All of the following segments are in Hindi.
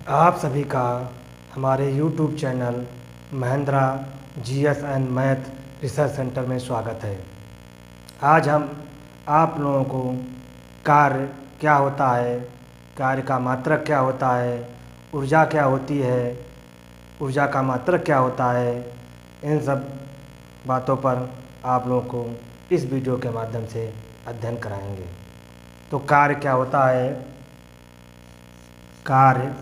आप सभी का हमारे YouTube channel Mahindra GS and math research centre में स्वागत है। आज हम आप लोगों को कार्य क्या होता है, कार्य का मात्रक क्या होता है, ऊर्जा क्या होती है, ऊर्जा का मात्रक क्या होता है, इन सब बातों पर आप लोगों को इस वीडियो के माध्यम से अध्ययन कराएंगे। तो कार्य क्या होता है? कार्य,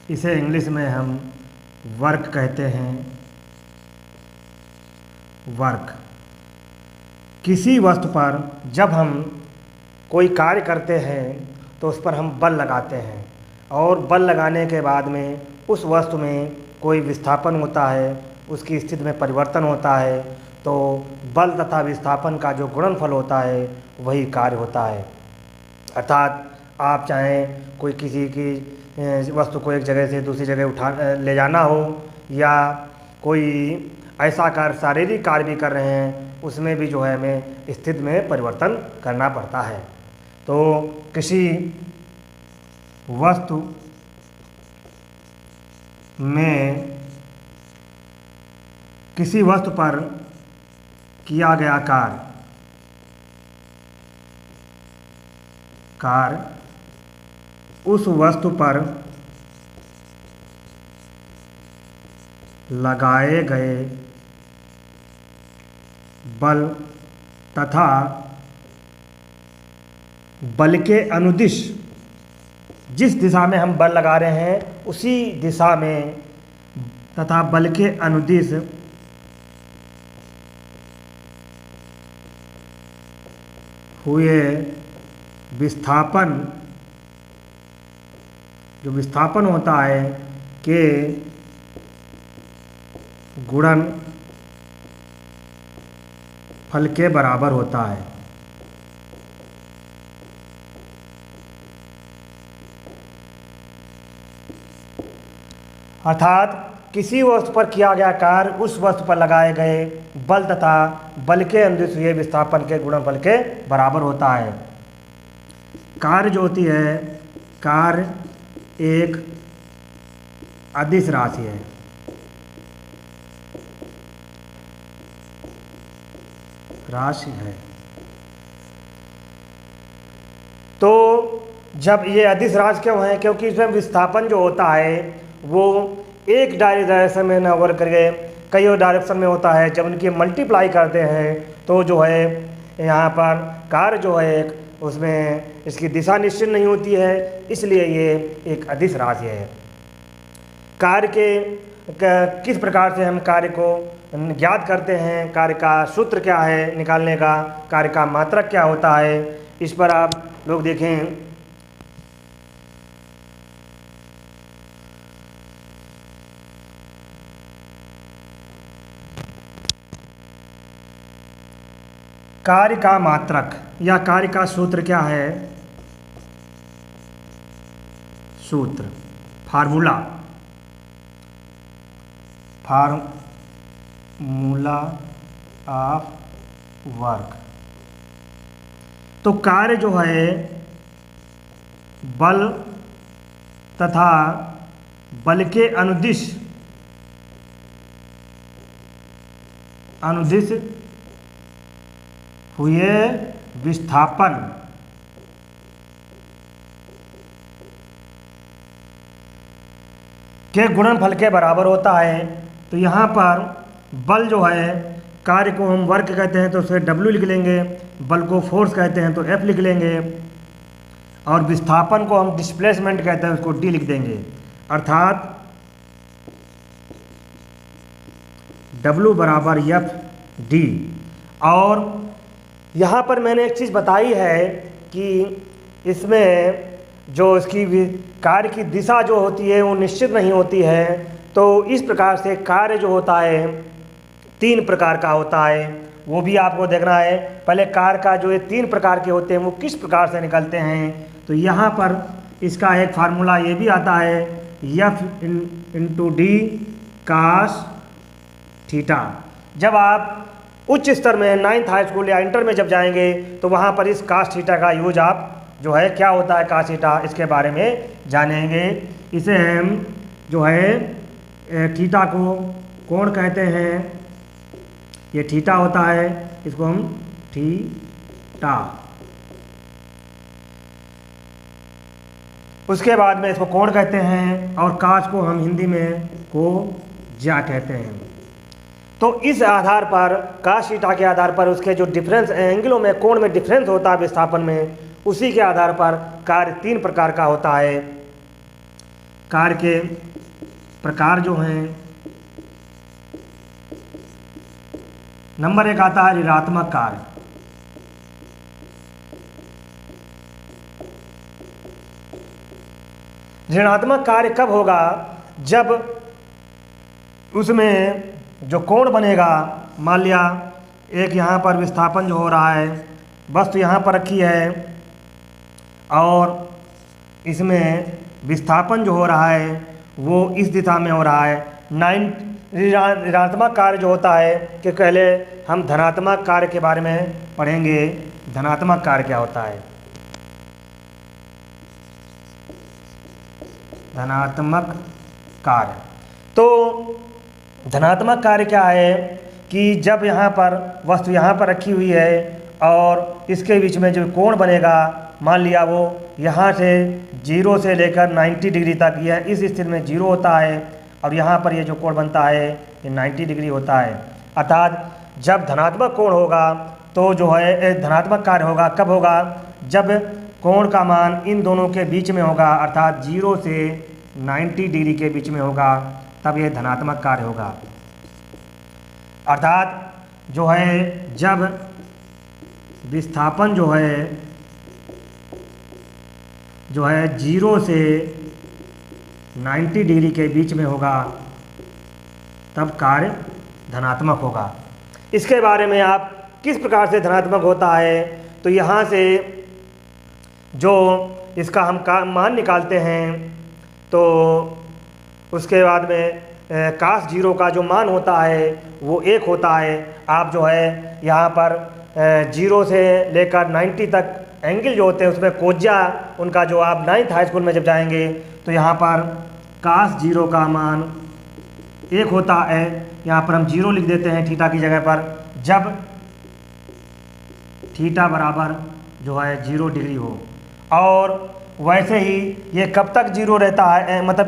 इसे इंग्लिश में हम वर्क कहते हैं। वर्क, किसी वस्तु पर जब हम कोई कार्य करते हैं तो उस पर हम बल लगाते हैं और बल लगाने के बाद में उस वस्तु में कोई विस्थापन होता है, उसकी स्थिति में परिवर्तन होता है। तो बल तथा विस्थापन का जो गुणनफल होता है वही कार्य होता है। अर्थात आप चाहें कोई किसी की वस्तु को एक जगह से दूसरी जगह ले जाना हो, या कोई ऐसा कार्य, शारीरिक कार्य भी कर रहे हैं, उसमें भी जो है हमें स्थिति में परिवर्तन करना पड़ता है। तो किसी वस्तु पर किया गया कार्य उस वस्तु पर लगाए गए बल तथा बल के अनुदिश, जिस दिशा में हम बल लगा रहे हैं उसी दिशा में तथा बल के अनुदिश हुए विस्थापन, जो विस्थापन होता है के गुणन फल के बराबर होता है। अर्थात किसी वस्तु पर किया गया कार्य उस वस्तु पर लगाए गए बल तथा बल के अनुदिश हुए विस्थापन के गुणनफल के बराबर होता है। कार्य जो होती है, कार्य एक अदिश राशि है। तो जब ये अदिश राशि क्यों है? क्योंकि इसमें विस्थापन जो होता है वो एक डायरेक्शन में न होकर के कई डायरेक्शन में होता है। जब उनकी मल्टीप्लाई करते हैं तो जो है यहाँ पर कार्य जो है उसमें इसकी दिशा निश्चित नहीं होती है, इसलिए ये एक अदिश राशि है। कार्य के किस प्रकार से हम कार्य को ज्ञात करते हैं, कार्य का सूत्र क्या है निकालने का, कार्य का मात्रक क्या होता है, इस पर आप लोग देखें। कार्य का मात्रक या कार्य का सूत्र क्या है? सूत्र, फार्मूला ऑफ वर्क। तो कार्य जो है बल तथा बल के अनुदिश हुए विस्थापन के गुणनफल के बराबर होता है। तो यहाँ पर बल जो है, कार्य को हम वर्क कहते हैं तो उसे W लिख लेंगे, बल को फोर्स कहते हैं तो F लिख लेंगे, और विस्थापन को हम डिस्प्लेसमेंट कहते हैं उसको D लिख देंगे। अर्थात W बराबर FD। और यहाँ पर मैंने एक चीज़ बताई है कि इसमें जो इसकी कार्य की दिशा जो होती है वो निश्चित नहीं होती है। तो इस प्रकार से कार्य जो होता है 3 प्रकार का होता है, वो भी आपको देखना है। पहले कार्य का जो ये 3 प्रकार के होते हैं वो किस प्रकार से निकलते हैं। तो यहाँ पर इसका एक फार्मूला ये भी आता है, F/D cos थीटा। जब आप उच्च स्तर में 9th हाई स्कूल या इंटर में जब जाएंगे तो वहाँ पर इस कास थीटा का यूज आप जो है क्या होता है cos थीटा, इसके बारे में जानेंगे। इसे हम जो है थीटा को कोण कहते हैं, ये थीटा होता है, इसको हम थीटा। उसके बाद में इसको कोण कहते हैं और काश को हम हिंदी में कोज्या कहते हैं। तो इस आधार पर काश थीटा के आधार पर उसके जो डिफरेंस एंगलों में कोण में डिफरेंस होता है विस्थापन में, उसी के आधार पर कार्य 3 प्रकार का होता है। कार्य के प्रकार जो हैं, नंबर 1 आता है ऋणात्मक कार्य। ऋणात्मक कार्य कब होगा? जब उसमें जो कोण बनेगा, मान लिया एक यहाँ पर विस्थापन जो हो रहा है, वस्तु यहाँ पर रखी है और इसमें विस्थापन जो हो रहा है वो इस दिशा में हो रहा है। ऋणात्मक कार्य जो होता है कि पहले हम धनात्मक कार्य के बारे में पढ़ेंगे। धनात्मक कार्य क्या होता है? धनात्मक कार्य, तो धनात्मक कार्य क्या है कि जब यहाँ पर वस्तु यहाँ पर रखी हुई है और इसके बीच में जो कोण बनेगा, मान लिया वो यहाँ से 0 से लेकर 90 डिग्री तक, यह इस स्थिति में 0 होता है और यहाँ पर ये जो कोण बनता है ये 90 डिग्री होता है। अर्थात जब धनात्मक कोण होगा तो जो है धनात्मक कार्य होगा, कब होगा? जब कोण का मान इन दोनों के बीच में होगा, अर्थात 0 से 90 डिग्री के बीच में होगा, तब ये धनात्मक कार्य होगा। अर्थात जो है जब विस्थापन जो है 0 से 90 डिग्री के बीच में होगा, तब कार्य धनात्मक होगा। इसके बारे में आप किस प्रकार से धनात्मक होता है, तो यहाँ से जो इसका हम मान निकालते हैं, तो उसके बाद में cos 0 का जो मान होता है वो 1 होता है। आप जो है यहाँ पर 0 से लेकर 90 तक एंगल जो होते हैं उसमें कोज्या, उनका जो आप 9th हाई स्कूल में जब जाएंगे तो यहाँ पर cos 0 का मान 1 होता है। यहाँ पर हम 0 लिख देते हैं थीटा की जगह पर, जब थीटा बराबर जो है 0 डिग्री हो। और वैसे ही ये कब तक 0 रहता है, मतलब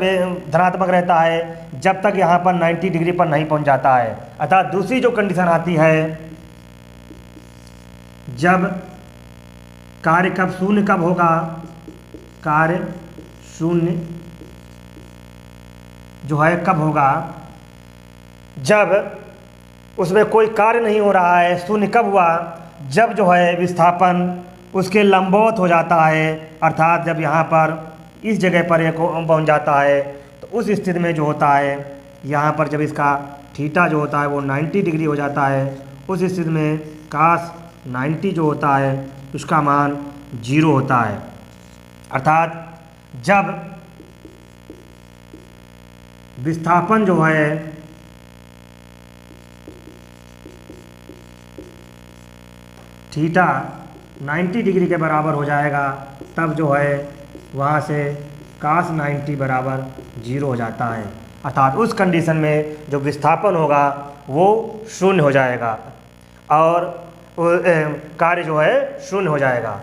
धनात्मक रहता है, जब तक यहाँ पर 90 डिग्री पर नहीं पहुँच जाता है। अर्थात दूसरी जो कंडीशन आती है, जब कार्य कब शून्य कब होगा? कार्य शून्य जो है कब होगा? जब उसमें कोई कार्य नहीं हो रहा है। शून्य कब हुआ? जब जो है विस्थापन उसके लंबवत हो जाता है, अर्थात जब यहाँ पर इस जगह पर एक पहुँच जाता है, तो उस स्थिति में जो होता है यहाँ पर जब इसका थीटा जो होता है वो 90 डिग्री हो जाता है, उस स्थिति में cos 90 जो होता है उसका मान 0 होता है। अर्थात जब विस्थापन जो है थीटा 90 डिग्री के बराबर हो जाएगा, तब जो है वहाँ से cos 90 बराबर 0 हो जाता है। अर्थात उस कंडीशन में जो विस्थापन होगा वो शून्य हो जाएगा और कार्य जो है शून्य हो जाएगा।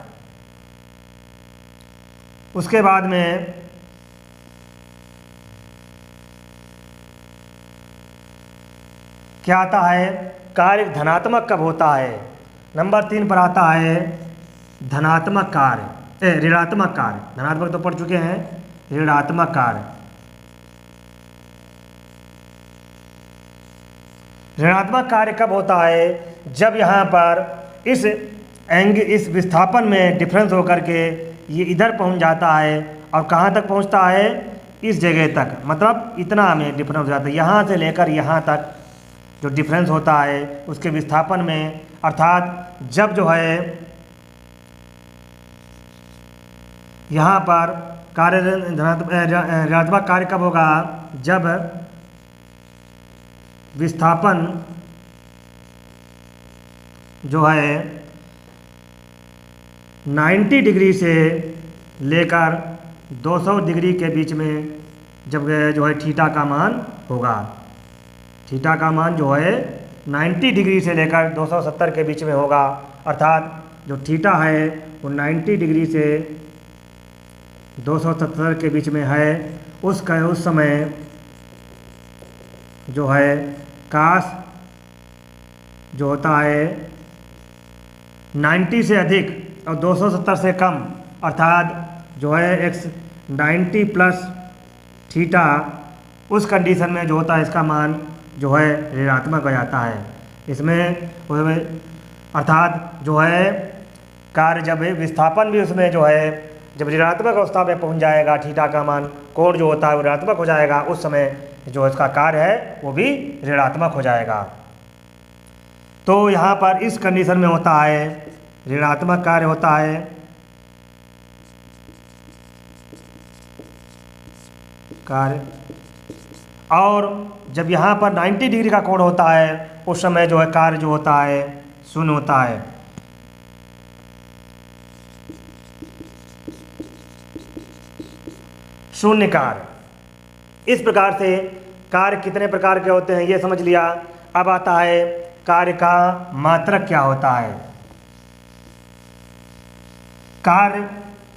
उसके बाद में क्या आता है? कार्य धनात्मक कब होता है? नंबर 3 पर आता है धनात्मक कार्य, ऋणात्मक कार्य। धनात्मक तो पढ़ चुके हैं, ऋणात्मक कार्य। ऋणात्मक कार्य कब होता है? जब यहाँ पर इस विस्थापन में डिफरेंस होकर के ये इधर पहुँच जाता है और कहाँ तक पहुँचता है? इस जगह तक, मतलब इतना में डिफरेंस हो जाता है, यहाँ से लेकर यहाँ तक जो डिफरेंस होता है उसके विस्थापन में। अर्थात जब जो है यहाँ पर कार्य ऋणात्मक कार्य कब होगा? जब विस्थापन जो है 90 डिग्री से लेकर 200 डिग्री के बीच में जब जो है थीटा का मान होगा, थीटा का मान जो है 90 डिग्री से लेकर 270 के बीच में होगा। अर्थात जो थीटा है वो 90 डिग्री से 270 के बीच में है। उस समय जो है काश जो होता है 90 से अधिक और 270 से कम, अर्थात जो है x 90 प्लस थीटा, उस कंडीशन में जो होता है इसका मान जो है ऋणात्मक हो जाता है। इसमें अर्थात जो है कार्य जब विस्थापन भी उसमें जो है जब ऋणात्मक अवस्था में पहुंच जाएगा, थीटा का मान कोण जो होता है वो ऋणात्मक हो जाएगा, उस समय जो इसका कार्य है वो भी ऋणात्मक हो जाएगा। तो यहाँ पर इस कंडीशन में होता है ऋणात्मक कार्य होता है। कार्य और जब यहाँ पर 90 डिग्री का कोण होता है उस समय जो है कार्य जो होता है शून्य होता है। शून्य कार्य। इस प्रकार से कार्य कितने प्रकार के होते हैं ये समझ लिया। अब आता है कार्य का मात्रक क्या होता है। कार्य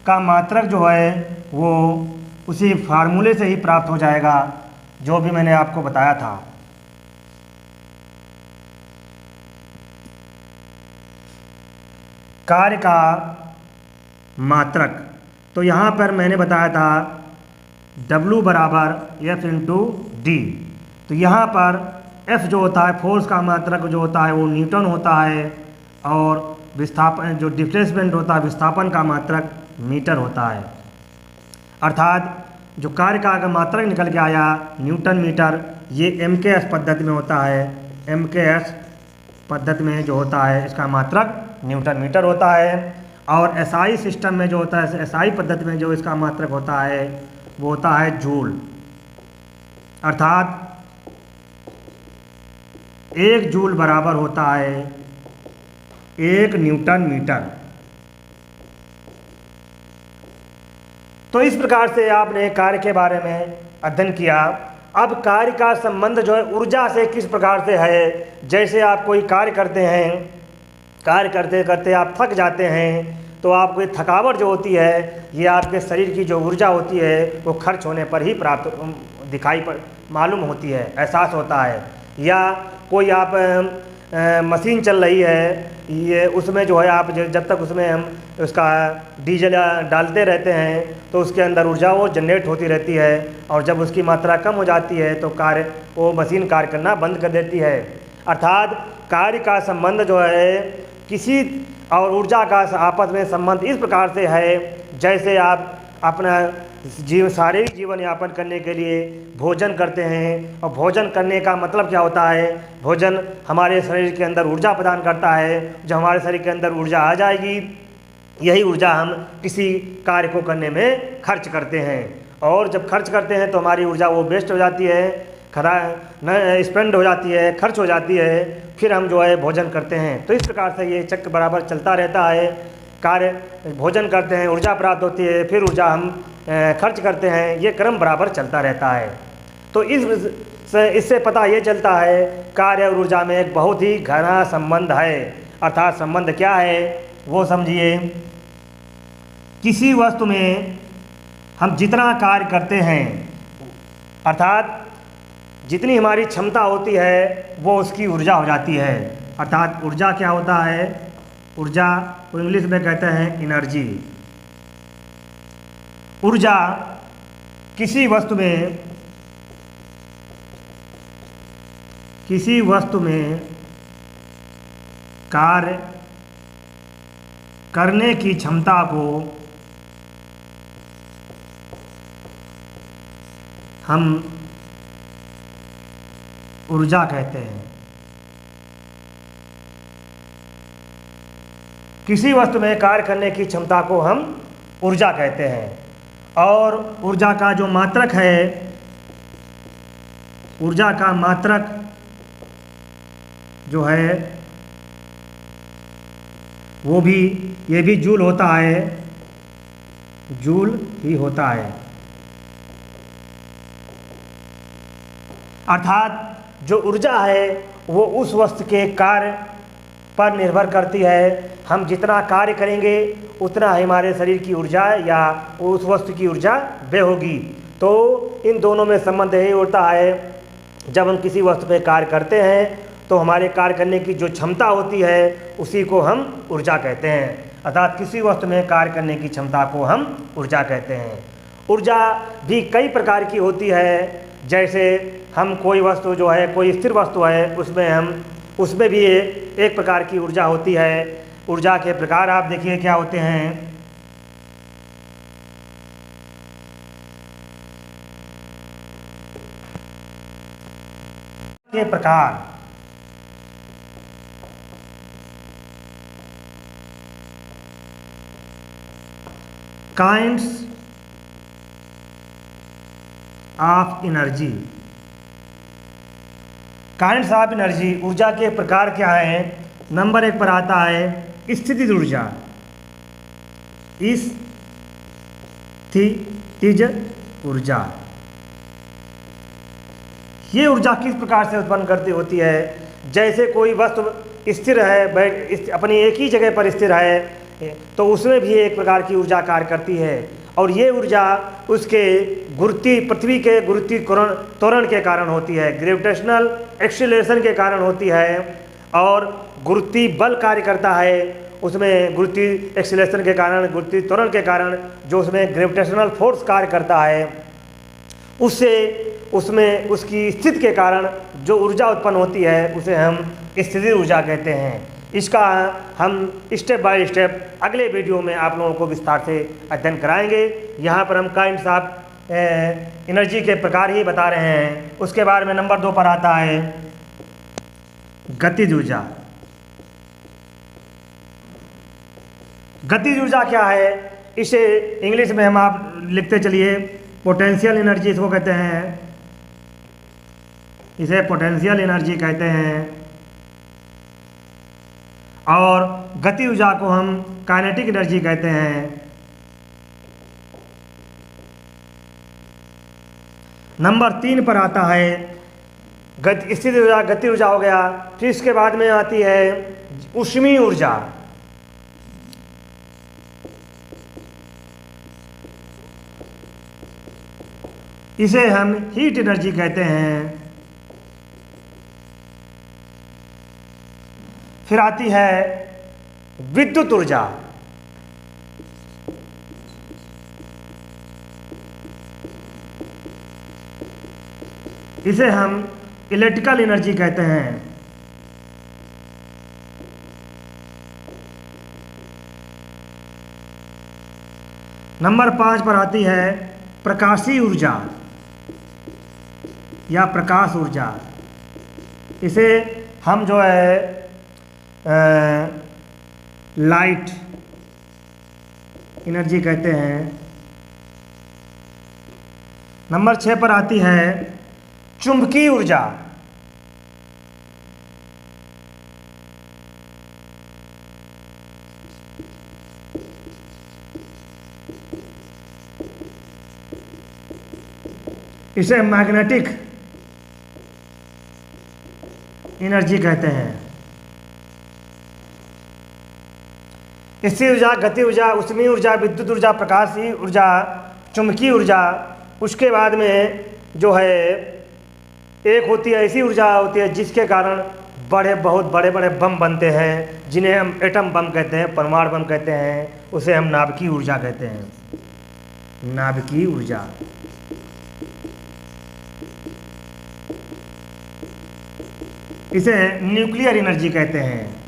का मात्रक जो है वो उसी फार्मूले से ही प्राप्त हो जाएगा जो भी मैंने आपको बताया था। कार्य का मात्रक तो यहाँ पर मैंने बताया था W बराबर F इंटू डी। तो यहाँ पर F जो होता है फोर्स का मात्रक जो होता है वो न्यूटन होता है और विस्थापन जो डिस्प्लेसमेंट होता है विस्थापन का मात्रक मीटर होता है। अर्थात जो कार्य का मात्रक निकल के आया न्यूटन मीटर, ये MKS पद्धति में होता है। MKS पद्धति में जो होता है इसका मात्रक न्यूटन मीटर होता है। और SI सिस्टम में जो होता है SI पद्धति में जो इसका मात्रक होता है वो होता है जूल। अर्थात 1 जूल बराबर होता है 1 न्यूटन मीटर। तो इस प्रकार से आपने कार्य के बारे में अध्ययन किया। अब कार्य का संबंध जो है ऊर्जा से किस प्रकार से है। जैसे आप कोई कार्य करते हैं, कार्य करते करते आप थक जाते हैं तो आपको थकावट जो होती है ये आपके शरीर की जो ऊर्जा होती है वो खर्च होने पर ही मालूम होती है, एहसास होता है। या कोई आप मशीन चल रही है, ये उसमें जो है आप जब तक उसमें हम उसका डीजल डालते रहते हैं तो उसके अंदर ऊर्जा वो जनरेट होती रहती है और जब उसकी मात्रा कम हो जाती है तो वो मशीन कार्य करना बंद कर देती है। अर्थात कार्य का संबंध जो है किसी और ऊर्जा का आपस में संबंध इस प्रकार से है जैसे आप अपना शारीरिक जीवन यापन करने के लिए भोजन करते हैं और भोजन करने का मतलब क्या होता है, भोजन हमारे शरीर के अंदर ऊर्जा प्रदान करता है। जब हमारे शरीर के अंदर ऊर्जा आ जाएगी यही ऊर्जा हम किसी कार्य को करने में खर्च करते हैं और जब खर्च करते हैं तो हमारी ऊर्जा वो वेस्ट हो जाती है, स्पेंड हो जाती है, खर्च हो जाती है, फिर हम जो है भोजन करते हैं। तो इस प्रकार से ये चक्र बराबर चलता रहता है। कार्य भोजन करते हैं, ऊर्जा प्राप्त होती है, फिर ऊर्जा हम खर्च करते हैं, ये क्रम बराबर चलता रहता है। तो इससे पता ये चलता है कार्य और ऊर्जा में एक बहुत ही घना संबंध है। अर्थात संबंध क्या है वो समझिए। किसी वस्तु में हम जितना कार्य करते हैं अर्थात जितनी हमारी क्षमता होती है वो उसकी ऊर्जा हो जाती है। अर्थात ऊर्जा क्या होता है, ऊर्जा को इंग्लिश में कहते हैं एनर्जी। ऊर्जा किसी वस्तु में कार्य करने की क्षमता को हम ऊर्जा कहते हैं। किसी वस्तु में कार्य करने की क्षमता को हम ऊर्जा कहते हैं। और ऊर्जा का जो मात्रक है, ऊर्जा का मात्रक जो है वो भी ये भी जूल होता है, जूल ही होता है। अर्थात जो ऊर्जा है वो उस वस्तु के कार्य पर निर्भर करती है। हम जितना कार्य करेंगे उतना हमारे शरीर की ऊर्जा या उस वस्तु की ऊर्जा व्यय होगी। तो इन दोनों में संबंध यही होता है, जब हम किसी वस्तु पे कार्य करते हैं तो हमारे कार्य करने की जो क्षमता होती है उसी को हम ऊर्जा कहते हैं। अर्थात किसी वस्तु में कार्य करने की क्षमता को हम ऊर्जा कहते हैं। ऊर्जा भी कई प्रकार की होती है। जैसे हम कोई वस्तु जो है, कोई स्थिर वस्तु है, उसमें भी एक प्रकार की ऊर्जा होती है। ऊर्जा के प्रकार आप देखिए क्या होते हैं। के प्रकार kinds of energy. Kinds of energy, ऊर्जा के प्रकार क्या है। नंबर 1 पर आता है स्थितिज ऊर्जा, स्थितिज ऊर्जा। ये ऊर्जा किस प्रकार से उत्पन्न करती होती है। जैसे कोई वस्तु स्थिर है, अपनी एक ही जगह पर स्थिर है, तो उसमें भी एक प्रकार की ऊर्जा कार्य करती है। और ये ऊर्जा उसके पृथ्वी के गुरुत्व त्वरण के कारण होती है, ग्रेविटेशनल एक्सीलरेशन के कारण होती है। और गुरुत्व बल कार्य करता है उसमें, गुरुत्व एक्सीलरेशन के कारण, गुरुत्व त्वरण के कारण जो उसमें ग्रेविटेशनल फोर्स कार्य करता है, उससे उसमें उसकी स्थिति के कारण जो ऊर्जा उत्पन्न होती है उसे हम स्थितिज ऊर्जा कहते हैं। इसका हम स्टेप बाय स्टेप अगले वीडियो में आप लोगों को विस्तार से अध्ययन कराएंगे। यहाँ पर हम काइंड्स ऑफ एनर्जी के प्रकार ही बता रहे हैं। उसके बाद में नंबर 2 पर आता है गतिज ऊर्जा। गतिज ऊर्जा क्या है, इसे इंग्लिश में हम आप लिखते चलिए पोटेंशियल एनर्जी इसको कहते हैं, इसे पोटेंशियल एनर्जी कहते हैं। और गति ऊर्जा को हम काइनेटिक एनर्जी कहते हैं। नंबर 3 पर आता है स्थिति ऊर्जा, गति ऊर्जा हो गया। फिर इसके बाद में आती है ऊष्मीय ऊर्जा। इसे हम हीट एनर्जी कहते हैं। फिर आती है विद्युत ऊर्जा। इसे हम इलेक्ट्रिकल एनर्जी कहते हैं। नंबर 5 पर आती है प्रकाशीय ऊर्जा या प्रकाश ऊर्जा। इसे हम जो है लाइट एनर्जी कहते हैं। नंबर 6 पर आती है चुंबकीय ऊर्जा। इसे मैग्नेटिक एनर्जी कहते हैं। स्थिर ऊर्जा, गति ऊर्जा, ऊष्मीय ऊर्जा, विद्युत ऊर्जा, प्रकाशीय ऊर्जा, चुंबकीय ऊर्जा। उसके बाद में जो है एक होती है ऐसी ऊर्जा होती है जिसके कारण बहुत बड़े बड़े बम बनते हैं, जिन्हें हम एटम बम कहते हैं, परमाणु बम कहते हैं। उसे हम नाभिकीय ऊर्जा कहते हैं, नाभिकीय ऊर्जा। इसे न्यूक्लियर एनर्जी कहते हैं।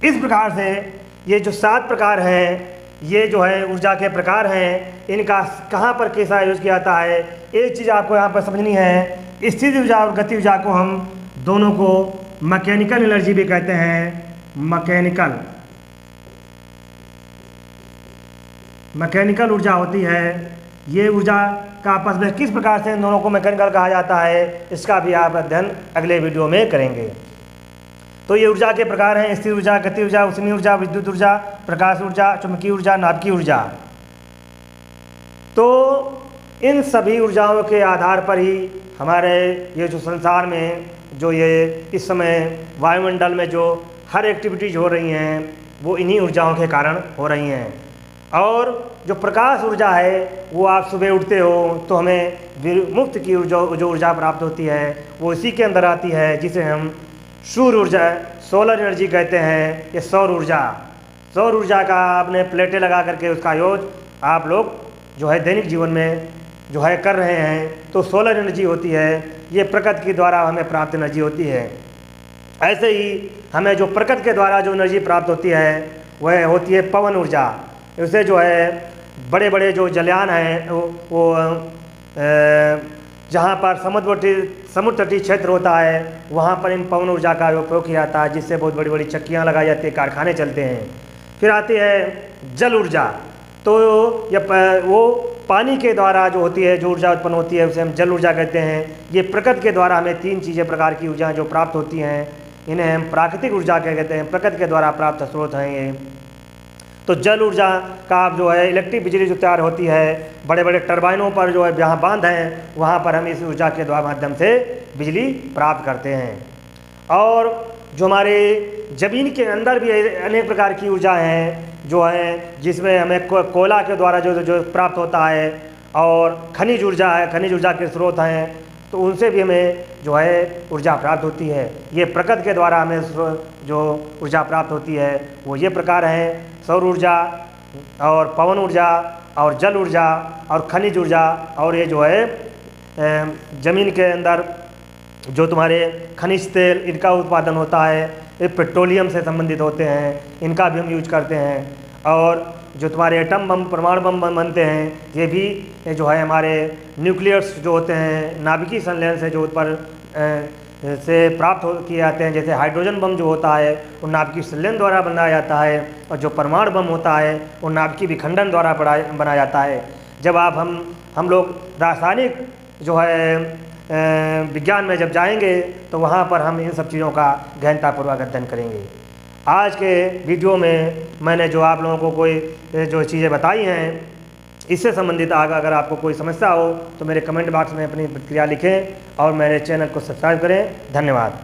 इस प्रकार से ये जो 7 प्रकार हैं, ये जो है ऊर्जा के प्रकार हैं, इनका कहाँ पर कैसा यूज किया जाता है। एक चीज़ आपको यहाँ पर समझनी है, स्थिर ऊर्जा और गति ऊर्जा को हम दोनों को मैकेनिकल एनर्जी भी कहते हैं। मैकेनिकल ऊर्जा होती है ये ऊर्जा का आपस में किस प्रकार से इन दोनों को मैकेनिकल कहा जाता है, इसका भी आप अध्ययन अगले वीडियो में करेंगे। तो ये ऊर्जा के प्रकार हैं: स्थिर ऊर्जा, गति ऊर्जा, ऊष्मीय ऊर्जा, विद्युत ऊर्जा, प्रकाश ऊर्जा, चुंबकीय ऊर्जा, नाभिकीय ऊर्जा। तो इन सभी ऊर्जाओं के आधार पर ही हमारे ये जो संसार में जो ये इस समय वायुमंडल में जो हर एक्टिविटीज़ हो रही हैं वो इन्हीं ऊर्जाओं के कारण हो रही हैं। और जो प्रकाश ऊर्जा है वो आप सुबह उठते हो तो हमें मुफ्त की जो ऊर्जा प्राप्त होती है वो इसी के अंदर आती है, जिसे हम सूर्य ऊर्जा, सोलर एनर्जी कहते हैं। ये सौर ऊर्जा का आपने प्लेटें लगा करके उसका यूज आप लोग जो है दैनिक जीवन में जो है कर रहे हैं। तो सोलर एनर्जी होती है, ये प्रकृति के द्वारा हमें प्राप्त एनर्जी होती है। ऐसे ही हमें जो प्रकृति के द्वारा जो एनर्जी प्राप्त होती है वह होती है पवन ऊर्जा। उससे जो है बड़े बड़े जो जलयान हैं वो जहाँ पर समुद्र तटीय क्षेत्र होता है वहाँ पर इन पवन ऊर्जा का उपयोग किया जाता है, जिससे बहुत बड़ी बड़ी चक्कियाँ लगाई जाती हैं, कारखाने चलते हैं। फिर आती है जल ऊर्जा। तो वो पानी के द्वारा जो होती है, जो ऊर्जा उत्पन्न होती है उसे हम जल ऊर्जा कहते हैं। ये प्रकृति के द्वारा हमें 3 चीज़ें प्रकार की ऊर्जा जो प्राप्त होती हैं, इन्हें हम प्राकृतिक ऊर्जा कहते हैं, प्रकृति के द्वारा प्राप्त स्रोत हैं ये। तो जल ऊर्जा का आप जो है इलेक्ट्रिक बिजली जो तैयार होती है बड़े बड़े टरबाइनों पर जो है जहाँ बांध हैं वहाँ पर हम इस ऊर्जा के द्वारा माध्यम से बिजली प्राप्त करते हैं। और जो हमारे ज़मीन के अंदर भी अनेक प्रकार की ऊर्जा हैं जो है, जिसमें हमें कोयला के द्वारा जो प्राप्त होता है, और खनिज ऊर्जा है, खनिज ऊर्जा के स्रोत हैं, तो उनसे भी हमें जो है ऊर्जा प्राप्त होती है। ये प्रकृति के द्वारा हमें जो ऊर्जा प्राप्त होती है वो ये प्रकार हैं: सौर ऊर्जा और पवन ऊर्जा और जल ऊर्जा और खनिज ऊर्जा। और ये जो है ज़मीन के अंदर जो तुम्हारे खनिज तेल इनका उत्पादन होता है, ये पेट्रोलियम से संबंधित होते हैं, इनका भी हम यूज करते हैं। और जो तुम्हारे एटम बम, परमाणु बम बनते हैं, ये भी जो है हमारे न्यूक्लियर्स जो होते हैं नाभिकीय संलयन से जो उत्पन्न से प्राप्त किए जाते हैं। जैसे हाइड्रोजन बम जो होता है वो नाभिकीय संलयन द्वारा बनाया जाता है, और जो परमाणु बम होता है वो नाभिकीय विखंडन द्वारा बनाया जाता है। जब आप हम लोग रासायनिक जो है विज्ञान में जब जाएंगे तो वहाँ पर हम इन सब चीज़ों का गहनतापूर्वक अध्ययन करेंगे। आज के वीडियो में मैंने जो आप लोगों को कोई जो चीज़ें बताई हैं, इससे संबंधित अगर आपको कोई समस्या हो तो मेरे कमेंट बॉक्स में अपनी प्रतिक्रिया लिखें और मेरे चैनल को सब्सक्राइब करें। धन्यवाद।